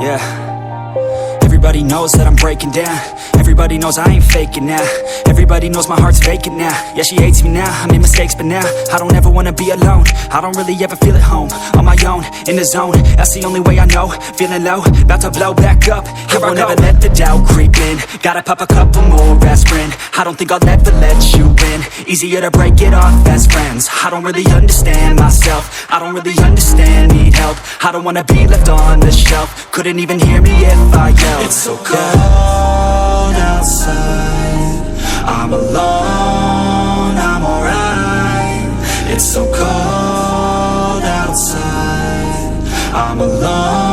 Yeah. Everybody knows that I'm breaking down. Everybody knows I ain't faking now. Everybody knows my heart's vacant now. Yeah, she hates me now, I made mistakes but now I don't ever wanna be alone. I don't really ever feel at home. On my own, in the zone, that's the only way I know. Feeling low, about to blow back up. Here I won't ever let the doubt creep in. Gotta pop a couple more aspirin. I don't think I'll ever let you in. Easier to break it off best friends. I don't really understand myself. I don't really understand, need help. I don't wanna be left on the shelf. Couldn't even hear me if I yelled. It's so cold outside, I'm alone, I'm alright. It's so cold outside, I'm alone.